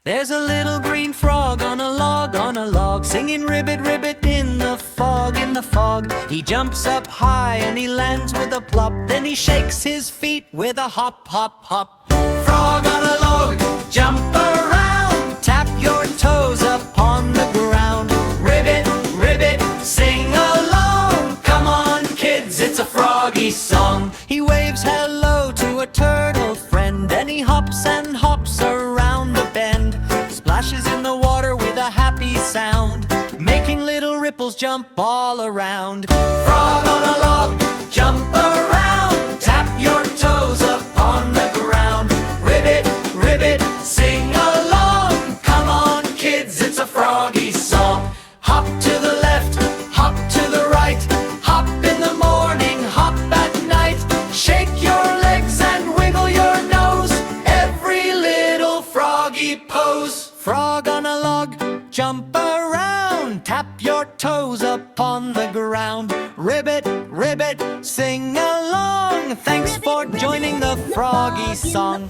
There's a little green frog on a log, singing ribbit, ribbit in the fog, in the fog. He jumps up high and he lands with a plop, then he shakes his feet with a hop, hop, hop. Frog on a log, jump around, tap your toes upon the ground. Ribbit, ribbit, sing along, come on kids, it's a froggy song. He waves hello to a turtle friend, then he hops and hops around the bend, splashes in the water with a happy sound, making little ripples jump all around. Frog on a log, jump around, tap your toes upon the ground. Ribbit, ribbit, sing along, come on kids, it's a froggy song. Hop to the left, hop to the right, hop in the morning, hop at night. Shake your legs and wiggle your nose, every little froggy pose. Frog on a log, jump around, tap your toes upon the ground. Ribbit, ribbit, sing along, thanks for joining the froggy song.